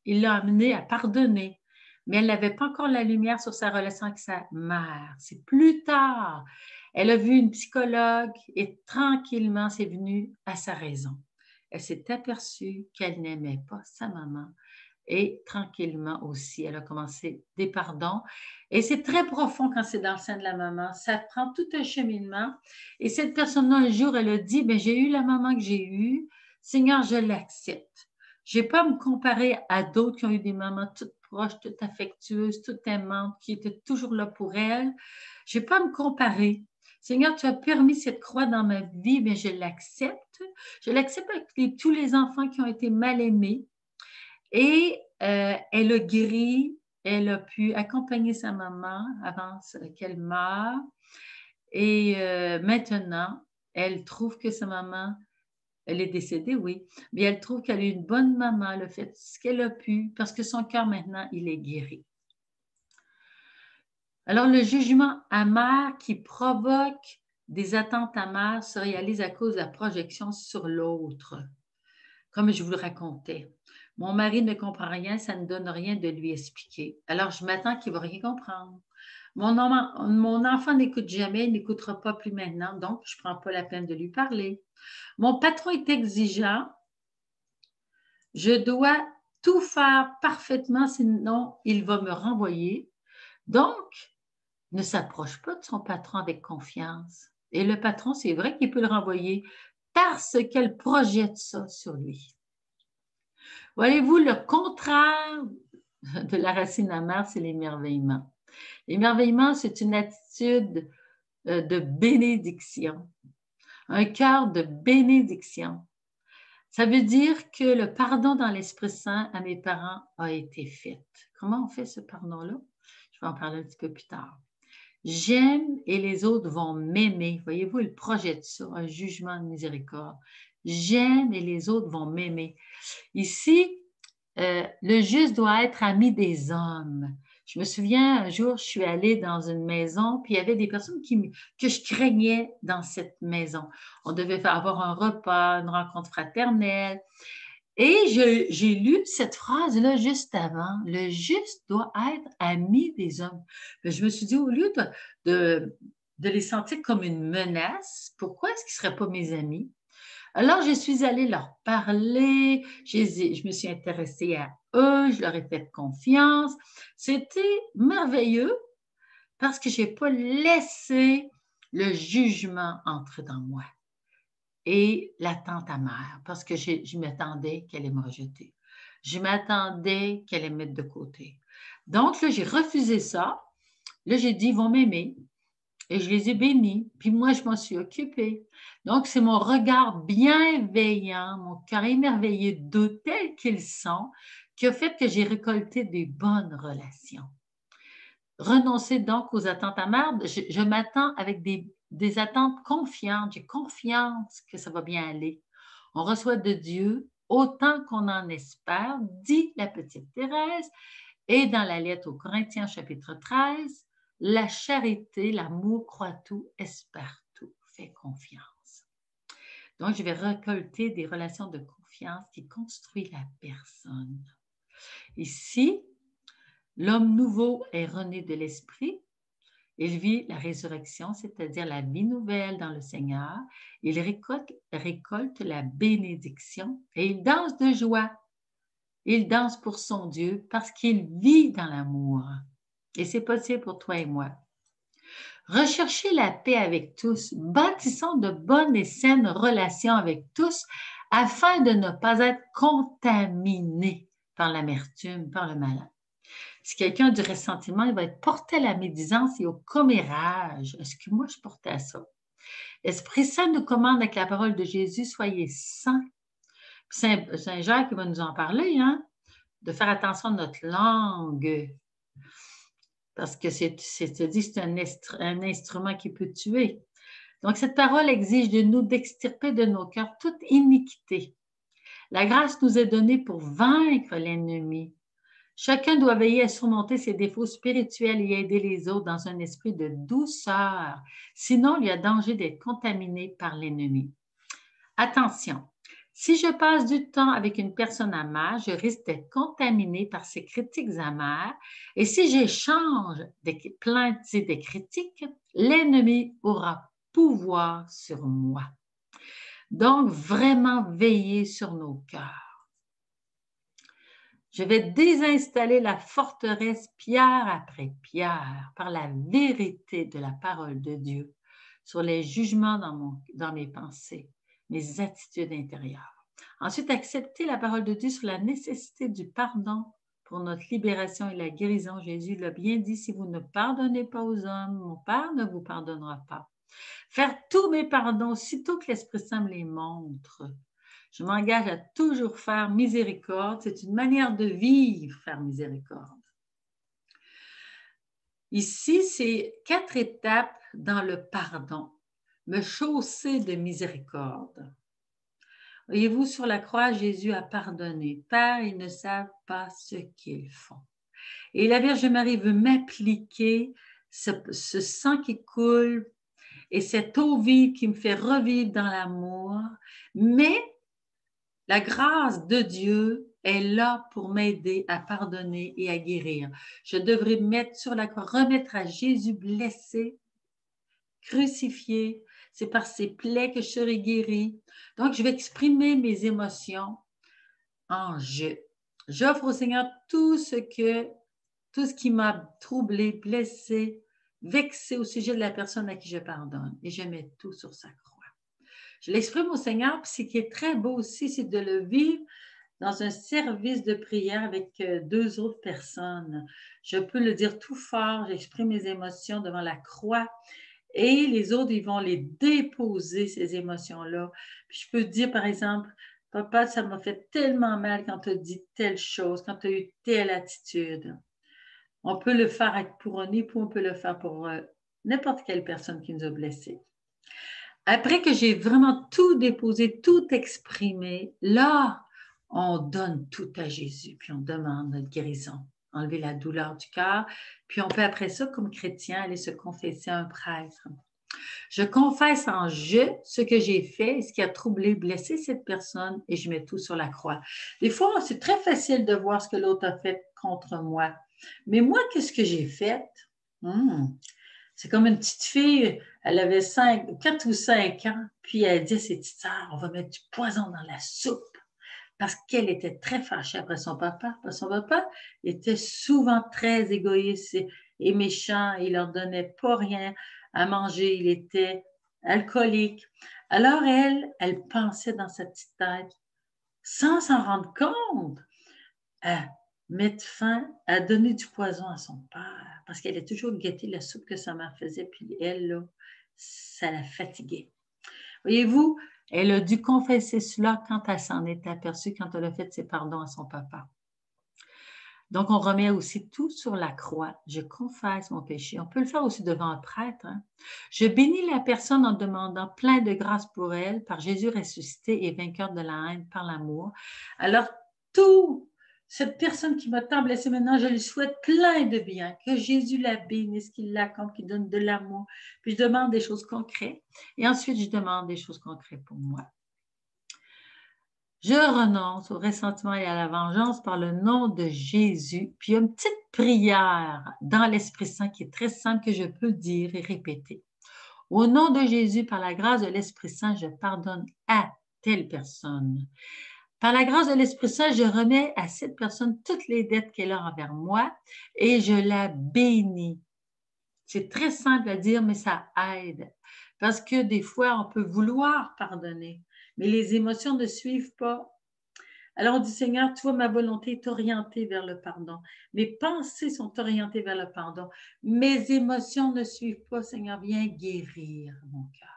il l'a amenée à pardonner, mais elle n'avait pas encore la lumière sur sa relation avec sa mère. C'est plus tard. Elle a vu une psychologue et tranquillement, c'est venu à sa raison. elle s'est aperçue qu'elle n'aimait pas sa maman. Et tranquillement aussi, elle a commencé des pardons. Et c'est très profond quand c'est dans le sein de la maman. Ça prend tout un cheminement. Et cette personne-là, un jour, elle a dit, ben, j'ai eu la maman que j'ai eue. Seigneur, je l'accepte. Je n'ai pas à me comparer à d'autres qui ont eu des mamans toutes proches, toutes affectueuses, toutes aimantes, qui étaient toujours là pour elle. Je n'ai pas à me comparer. Seigneur, tu as permis cette croix dans ma vie, mais je l'accepte. Je l'accepte avec tous les enfants qui ont été mal aimés. Et elle a guéri, elle a pu accompagner sa maman avant qu'elle meure. Et maintenant, elle trouve que sa maman, elle est décédée, oui, mais elle trouve qu'elle est une bonne maman, elle a fait ce qu'elle a pu, parce que son cœur maintenant, il est guéri. Alors, le jugement amer qui provoque des attentes amères se réalise à cause de la projection sur l'autre, comme je vous le racontais. Mon mari ne comprend rien, ça ne donne rien de lui expliquer. Alors, je m'attends qu'il ne va rien comprendre. Mon enfant n'écoute jamais, il n'écoutera pas plus maintenant, donc je ne prends pas la peine de lui parler. Mon patron est exigeant. Je dois tout faire parfaitement, sinon il va me renvoyer. Donc, ne s'approche pas de son patron avec confiance. Et le patron, c'est vrai qu'il peut le renvoyer parce qu'elle projette ça sur lui. Voyez-vous, le contraire de la racine amère, c'est l'émerveillement. L'émerveillement, c'est une attitude de bénédiction, un cœur de bénédiction. Ça veut dire que le pardon dans l'Esprit Saint à mes parents a été fait. Comment on fait ce pardon-là? Je vais en parler un petit peu plus tard. J'aime et les autres vont m'aimer. Voyez-vous, il projette ça, un jugement de miséricorde. J'aime et les autres vont m'aimer. Ici, le juste doit être ami des hommes. Je me souviens, un jour, je suis allée dans une maison, puis il y avait des personnes que je craignais dans cette maison. On devait avoir un repas, une rencontre fraternelle. Et j'ai lu cette phrase-là juste avant. Le juste doit être ami des hommes. Je me suis dit, au lieu de les sentir comme une menace, pourquoi est-ce qu'ils ne seraient pas mes amis? Alors, je suis allée leur parler, je me suis intéressée à eux, je leur ai fait confiance. C'était merveilleux parce que je n'ai pas laissé le jugement entrer dans moi et l'attente amère parce que je m'attendais qu'elle allait me rejeter. Je m'attendais qu'elle allait me mettre de côté. Donc, là, j'ai refusé ça. Là, j'ai dit, ils vont m'aimer. Et je les ai bénis, puis moi, je m'en suis occupée. Donc, c'est mon regard bienveillant, mon cœur émerveillé d'eux tels qu'ils sont, qui a fait que j'ai récolté des bonnes relations. Renoncer donc aux attentes amères, je m'attends avec des attentes confiantes. J'ai confiance que ça va bien aller. On reçoit de Dieu autant qu'on en espère, dit la petite Thérèse, et dans la lettre aux Corinthiens, chapitre 13, la charité, l'amour croit tout, espère tout, fait confiance. Donc, je vais récolter des relations de confiance qui construisent la personne. Ici, l'homme nouveau est rené de l'esprit. Il vit la résurrection, c'est-à-dire la vie nouvelle dans le Seigneur. Il récolte la bénédiction et il danse de joie. Il danse pour son Dieu parce qu'il vit dans l'amour. Et c'est possible pour toi et moi. Recherchez la paix avec tous. Bâtissons de bonnes et saines relations avec tous afin de ne pas être contaminés par l'amertume, par le malin. Si quelqu'un a du ressentiment, il va être porté à la médisance et au commérage. Est-ce que moi, je portais à ça? L'Esprit Saint nous commande avec la parole de Jésus, soyez saints. Saint Jacques va nous en parler, hein? De faire attention à notre langue. Parce que c'est un instrument qui peut tuer. Donc, cette parole exige de nous d'extirper de nos cœurs toute iniquité. La grâce nous est donnée pour vaincre l'ennemi. Chacun doit veiller à surmonter ses défauts spirituels et aider les autres dans un esprit de douceur. Sinon, il y a danger d'être contaminé par l'ennemi. Attention, si je passe du temps avec une personne amère, je risque d'être contaminé par ses critiques amères. Et si j'échange des plaintes et des critiques, l'ennemi aura pouvoir sur moi. Donc, vraiment veiller sur nos cœurs. Je vais désinstaller la forteresse pierre après pierre par la vérité de la parole de Dieu sur les jugements dans mes pensées, mes attitudes intérieures. Ensuite, accepter la parole de Dieu sur la nécessité du pardon pour notre libération et la guérison. Jésus l'a bien dit, si vous ne pardonnez pas aux hommes, mon Père ne vous pardonnera pas. Faire tous mes pardons, sitôt que l'Esprit Saint me les montre. Je m'engage à toujours faire miséricorde. C'est une manière de vivre, faire miséricorde. Ici, c'est 4 étapes dans le pardon. Me chausser de miséricorde. Voyez-vous, sur la croix, Jésus a pardonné. Père, ils ne savent pas ce qu'ils font. Et la Vierge Marie veut m'appliquer ce sang qui coule et cette eau vive qui me fait revivre dans l'amour. Mais la grâce de Dieu est là pour m'aider à pardonner et à guérir. Je devrais mettre sur la croix, remettre à Jésus blessé, crucifié. C'est par ses plaies que je serai guérie. Donc, je vais exprimer mes émotions en je. J'offre au Seigneur tout ce qui m'a troublé, blessé, vexé au sujet de la personne à qui je pardonne. Et je mets tout sur sa croix. Je l'exprime au Seigneur, puis ce qui est très beau aussi, c'est de le vivre dans un service de prière avec 2 autres personnes. Je peux le dire tout fort, j'exprime mes émotions devant la croix et les autres, ils vont les déposer, ces émotions-là. Puis je peux dire, par exemple, papa, ça m'a fait tellement mal quand tu as dit telle chose, quand tu as eu telle attitude. On peut le faire pour un époux, on peut le faire pour n'importe quelle personne qui nous a blessés. Après que j'ai vraiment tout déposé, tout exprimé, là, on donne tout à Jésus, puis on demande notre guérison, enlever la douleur du cœur, puis on peut après ça, comme chrétien, aller se confesser à un prêtre. Je confesse en je ce que j'ai fait, ce qui a troublé, blessé cette personne, et je mets tout sur la croix. Des fois, c'est très facile de voir ce que l'autre a fait contre moi. Mais moi, qu'est-ce que j'ai fait? C'est comme une petite fille, elle avait 4 ou 5 ans, puis elle dit à ses petites sœurs, on va mettre du poison dans la soupe, parce qu'elle était très fâchée après son papa. Parce que son papa était souvent très égoïste et méchant, il leur donnait pas rien à manger, il était alcoolique. Alors elle pensait dans sa petite tête, sans s'en rendre compte, à mettre fin, à donner du poison à son père, parce qu'elle a toujours guetté la soupe que sa mère faisait, puis elle, là, ça la fatiguait. Voyez-vous, elle a dû confesser cela quand elle s'en est aperçue, quand elle a fait ses pardons à son papa. Donc, on remet aussi tout sur la croix. Je confesse mon péché. On peut le faire aussi devant un prêtre. Hein? Je bénis la personne en demandant plein de grâce pour elle, par Jésus ressuscité et vainqueur de la haine par l'amour. Alors, cette personne qui m'a tant blessée maintenant, je lui souhaite plein de bien, que Jésus la bénisse, qu'il l'accorde, qu'il donne de l'amour. Puis je demande des choses concrètes et ensuite je demande des choses concrètes pour moi. Je renonce au ressentiment et à la vengeance par le nom de Jésus. Puis il y a une petite prière dans l'Esprit Saint qui est très simple que je peux dire et répéter. Au nom de Jésus, par la grâce de l'Esprit Saint, je pardonne à telle personne. Par la grâce de l'Esprit Saint, je remets à cette personne toutes les dettes qu'elle a envers moi et je la bénis. C'est très simple à dire, mais ça aide. Parce que des fois, on peut vouloir pardonner, mais les émotions ne suivent pas. Alors on dit, Seigneur, tu vois, ma volonté est orientée vers le pardon. Mes pensées sont orientées vers le pardon. Mes émotions ne suivent pas, Seigneur, viens guérir mon cœur.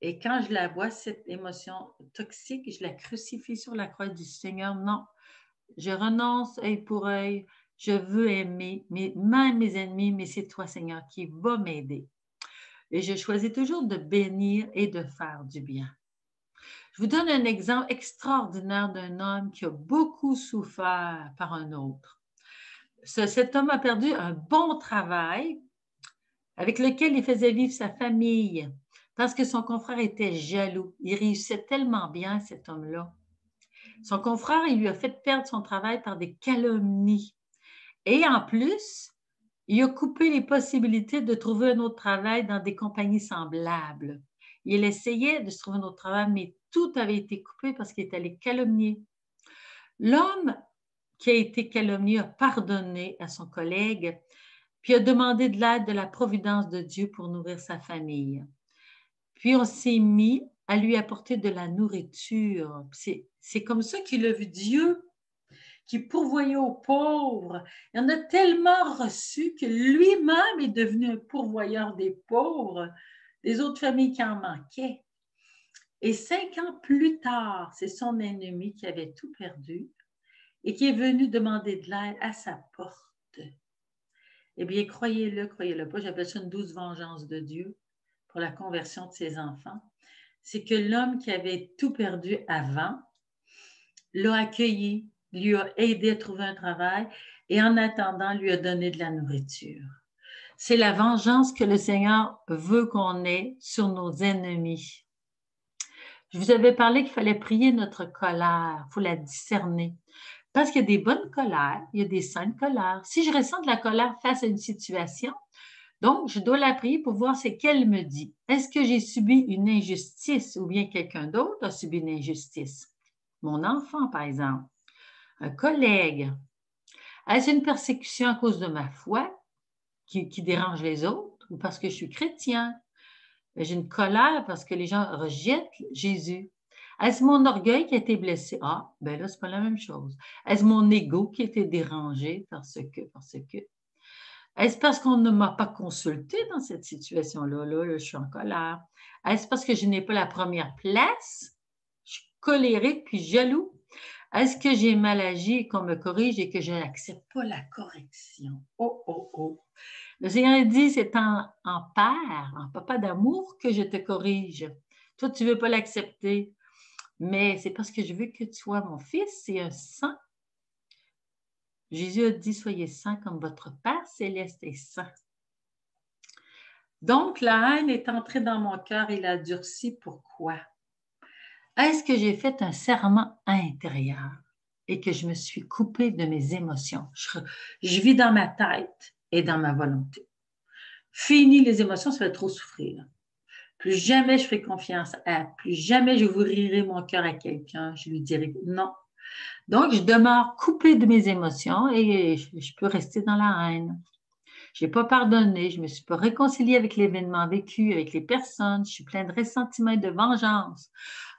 Et quand je la vois, cette émotion toxique, je la crucifie sur la croix du Seigneur. Non, je renonce œil pour œil. Je veux aimer, même mes ennemis, mais c'est toi, Seigneur, qui va m'aider. Et je choisis toujours de bénir et de faire du bien. Je vous donne un exemple extraordinaire d'un homme qui a beaucoup souffert par un autre. Cet homme a perdu un bon travail avec lequel il faisait vivre sa famille parce que son confrère était jaloux. Il réussissait tellement bien, cet homme-là. Son confrère, il lui a fait perdre son travail par des calomnies. Et en plus, il a coupé les possibilités de trouver un autre travail dans des compagnies semblables. Il essayait de se trouver un autre travail, mais tout avait été coupé parce qu'il est allé calomnier. L'homme qui a été calomnié a pardonné à son collègue, puis a demandé de l'aide de la providence de Dieu pour nourrir sa famille. Puis on s'est mis à lui apporter de la nourriture. C'est comme ça qu'il a vu Dieu qui pourvoyait aux pauvres. Il en a tellement reçu que lui-même est devenu un pourvoyeur des pauvres, des autres familles qui en manquaient. Et 5 ans plus tard, c'est son ennemi qui avait tout perdu et qui est venu demander de l'aide à sa porte. Eh bien, croyez-le pas, j'appelle ça une douce vengeance de Dieu pour la conversion de ses enfants. C'est que l'homme qui avait tout perdu avant l'a accueilli, lui a aidé à trouver un travail et en attendant, lui a donné de la nourriture. C'est la vengeance que le Seigneur veut qu'on ait sur nos ennemis. Je vous avais parlé qu'il fallait prier notre colère, il faut la discerner. Parce qu'il y a des bonnes colères, il y a des saintes colères. Si je ressens de la colère face à une situation, donc je dois la prier pour voir ce qu'elle me dit. Est-ce que j'ai subi une injustice ou bien quelqu'un d'autre a subi une injustice? Mon enfant, par exemple, un collègue. Est-ce une persécution à cause de ma foi qui dérange les autres ou parce que je suis chrétien? J'ai une colère parce que les gens rejettent Jésus. Est-ce mon orgueil qui a été blessé? Ah, ben là, c'est pas la même chose. Est-ce mon ego qui a été dérangé parce que? Est-ce parce qu'on ne m'a pas consulté dans cette situation-là? Là, je suis en colère. Est-ce parce que je n'ai pas la première place? Je suis colérique puis jaloux. Est-ce que j'ai mal agi et qu'on me corrige et que je n'accepte pas la correction? Oh, oh, oh. Le Seigneur dit, c'est en père, en papa d'amour que je te corrige. Toi, tu ne veux pas l'accepter, mais c'est parce que je veux que tu sois mon fils, c'est un saint. Jésus a dit, soyez saints comme votre Père céleste est saint. Donc, la haine est entrée dans mon cœur et l'a durci. Pourquoi? Est-ce que j'ai fait un serment intérieur et que je me suis coupée de mes émotions? Je vis dans ma tête et dans ma volonté. Fini les émotions, ça va trop souffrir. Plus jamais je ferai confiance à, plus jamais je ouvrirai mon cœur à quelqu'un, je lui dirai non. Donc, je demeure coupée de mes émotions et je peux rester dans la haine. Je n'ai pas pardonné, je ne me suis pas réconciliée avec l'événement vécu, avec les personnes, je suis pleine de ressentiment et de vengeance.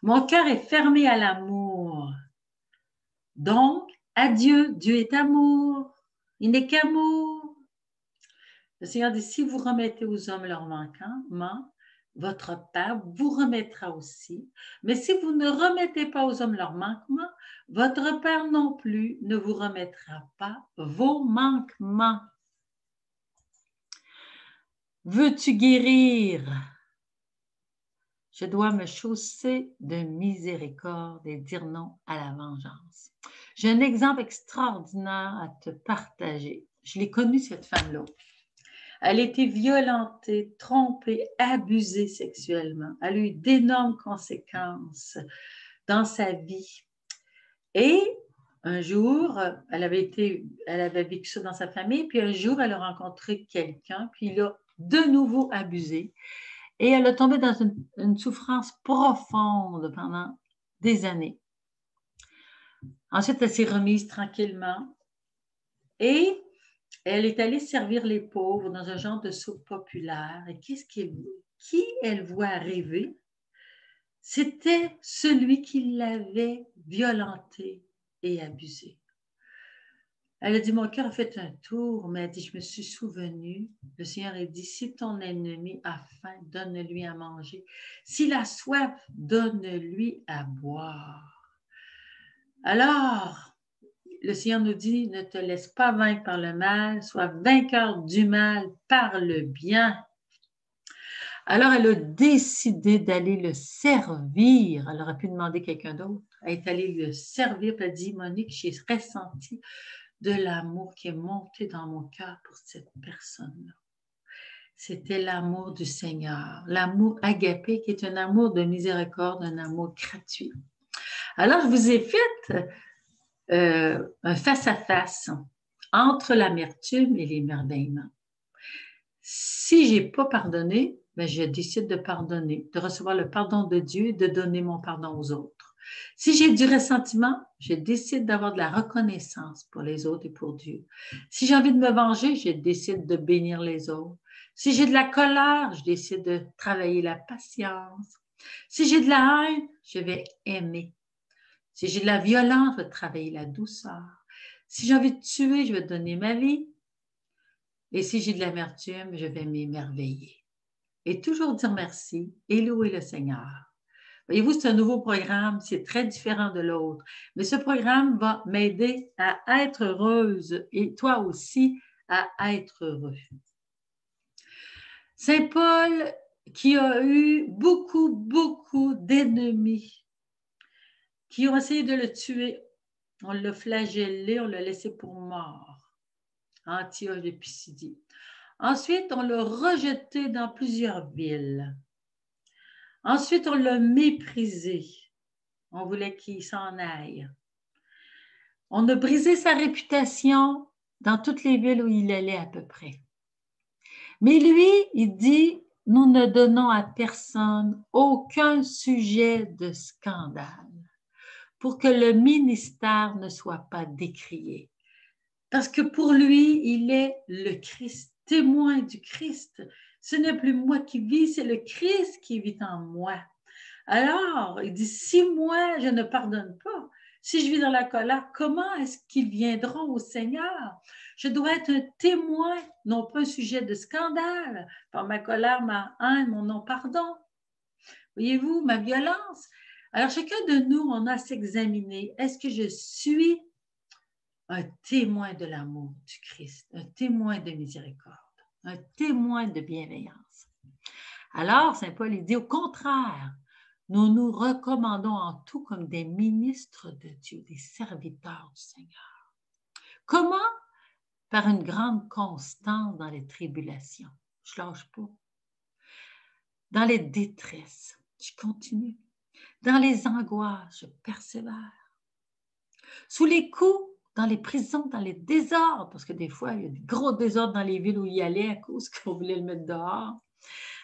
Mon cœur est fermé à l'amour. Donc, adieu, Dieu est amour, il n'est qu'amour. Le Seigneur dit, si vous remettez aux hommes leurs manquements, votre Père vous remettra aussi. Mais si vous ne remettez pas aux hommes leurs manquements, votre Père non plus ne vous remettra pas vos manquements. Veux-tu guérir? Je dois me chausser de miséricorde et dire non à la vengeance. J'ai un exemple extraordinaire à te partager. Je l'ai connue, cette femme-là. Elle a été violentée, trompée, abusée sexuellement. Elle a eu d'énormes conséquences dans sa vie. Et un jour, elle avait vécu ça dans sa famille, puis un jour, elle a rencontré quelqu'un, puis il a de nouveau abusé. Et elle a tombé dans une souffrance profonde pendant des années. Ensuite, elle s'est remise tranquillement et elle est allée servir les pauvres dans un genre de soupe populaire. Et qui elle voit arriver? C'était celui qui l'avait violentée et abusée. Elle a dit, mon cœur a fait un tour, mais elle dit, je me suis souvenue. Le Seigneur a dit, si ton ennemi a faim, donne-lui à manger. S'il a soif, donne-lui à boire. Alors, le Seigneur nous dit, ne te laisse pas vaincre par le mal, sois vainqueur du mal par le bien. Alors, elle a décidé d'aller le servir. Elle aurait pu demander quelqu'un d'autre. Elle est allée le servir. Elle a dit, Monique, j'ai ressenti de l'amour qui est monté dans mon cœur pour cette personne-là. C'était l'amour du Seigneur, l'amour agapé qui est un amour de miséricorde, un amour gratuit. Alors, je vous ai fait un face-à-face entre l'amertume et l'émerveillement. Si je n'ai pas pardonné, mais je décide de pardonner, de recevoir le pardon de Dieu et de donner mon pardon aux autres. Si j'ai du ressentiment, je décide d'avoir de la reconnaissance pour les autres et pour Dieu. Si j'ai envie de me venger, je décide de bénir les autres. Si j'ai de la colère, je décide de travailler la patience. Si j'ai de la haine, je vais aimer. Si j'ai de la violence, je vais travailler la douceur. Si j'ai envie de tuer, je vais donner ma vie. Et si j'ai de l'amertume, je vais m'émerveiller. Et toujours dire merci et louer le Seigneur. Voyez-vous, c'est un nouveau programme, c'est très différent de l'autre. Mais ce programme va m'aider à être heureuse et toi aussi à être heureux. Saint Paul, qui a eu beaucoup d'ennemis, qui ont essayé de le tuer, on l'a flagellé, on l'a laissé pour mort. Antioche de Pisidie. Ensuite, on l'a rejeté dans plusieurs villes. Ensuite, on l'a méprisé. On voulait qu'il s'en aille. On a brisé sa réputation dans toutes les villes où il allait à peu près. Mais lui, il dit, nous ne donnons à personne aucun sujet de scandale pour que le ministère ne soit pas décrié. Parce que pour lui, il est le Christ, témoin du Christ. Ce n'est plus moi qui vis, c'est le Christ qui vit en moi. Alors, il dit, si moi, je ne pardonne pas, si je vis dans la colère, comment est-ce qu'ils viendront au Seigneur? Je dois être un témoin, non pas un sujet de scandale, par ma colère, ma haine, mon non-pardon. Voyez-vous, ma violence. Alors, chacun de nous, on a à s'examiner. Est-ce que je suis un témoin de l'amour du Christ, un témoin de miséricorde, un témoin de bienveillance? Alors, Saint Paul, il dit au contraire, nous nous recommandons en tout comme des ministres de Dieu, des serviteurs du Seigneur. Comment? Par une grande constance dans les tribulations. Je ne lâche pas. Dans les détresses, je continue. Dans les angoisses, je persévère. Sous les coups, dans les prisons, dans les désordres, parce que des fois, il y a des gros désordres dans les villes où il allait à cause qu'on voulait le mettre dehors.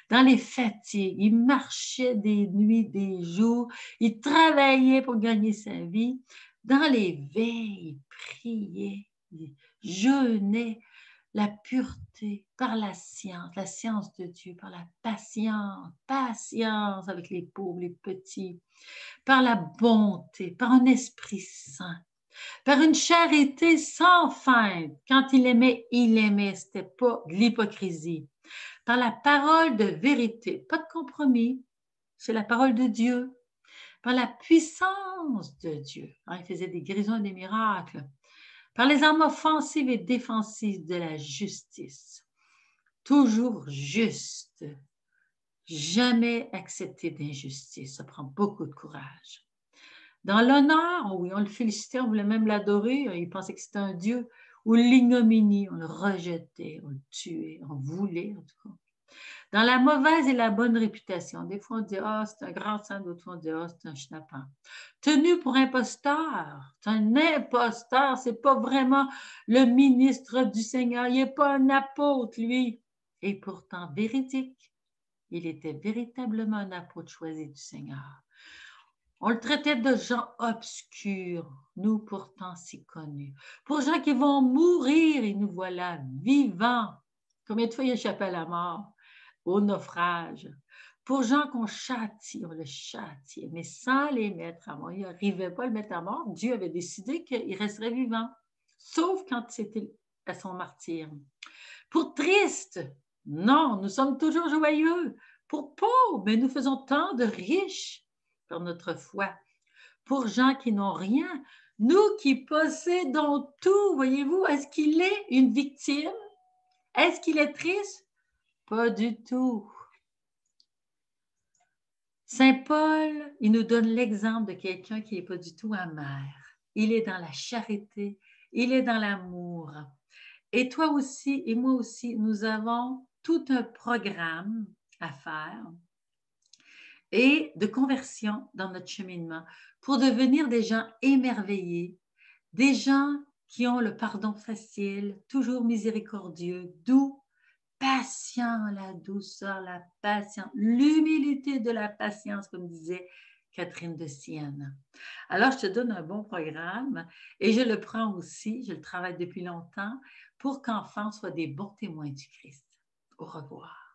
Dans les fatigues, il marchait des nuits, des jours, il travaillait pour gagner sa vie. Dans les veilles, il priait, il jeûnait, la pureté par la science de Dieu, par la patience avec les pauvres, les petits, par la bonté, par un esprit saint, par une charité sans feinte. Quand il aimait, c'était pas de l'hypocrisie. Par la parole de vérité, pas de compromis, c'est la parole de Dieu. Par la puissance de Dieu, il faisait des guérisons et des miracles. Par les armes offensives et défensives de la justice, toujours juste, jamais accepter d'injustice, ça prend beaucoup de courage. Dans l'honneur, oui, on le félicitait, on voulait même l'adorer, il pensait que c'était un Dieu, ou l'ignominie, on le rejetait, on le tuait, on voulait en tout cas. Dans la mauvaise et la bonne réputation, des fois on dit « Ah, c'est un grand saint », d'autres fois on dit « Ah, c'est un schnappant ». Tenu pour imposteur, c'est un imposteur, c'est pas vraiment le ministre du Seigneur, il n'est pas un apôtre, lui. Et pourtant véridique, il était véritablement un apôtre choisi du Seigneur. On le traitait de gens obscurs, nous pourtant si connus. Pour gens qui vont mourir et nous voilà vivants. Combien de fois il a échappé à la mort, au naufrage? Pour gens qu'on châtie, on le châtiait, mais sans les mettre à mort. Il n'arrivait pas à le mettre à mort. Dieu avait décidé qu'il resterait vivant, sauf quand c'était à son martyre. Pour triste, non, nous sommes toujours joyeux. Pour pauvres, mais nous faisons tant de riches par notre foi. Pour gens qui n'ont rien, nous qui possédons tout, voyez-vous, est-ce qu'il est une victime? Est-ce qu'il est triste? Pas du tout. Saint Paul, il nous donne l'exemple de quelqu'un qui n'est pas du tout amer. Il est dans la charité, il est dans l'amour. Et toi aussi, et moi aussi, nous avons tout un programme à faire et de conversion dans notre cheminement pour devenir des gens émerveillés, des gens qui ont le pardon facile, toujours miséricordieux, doux, patient, la douceur, la patience, l'humilité de la patience, comme disait Catherine de Sienne. Alors, je te donne un bon programme et je le prends aussi, je le travaille depuis longtemps pour qu'enfants soient des bons témoins du Christ. Au revoir.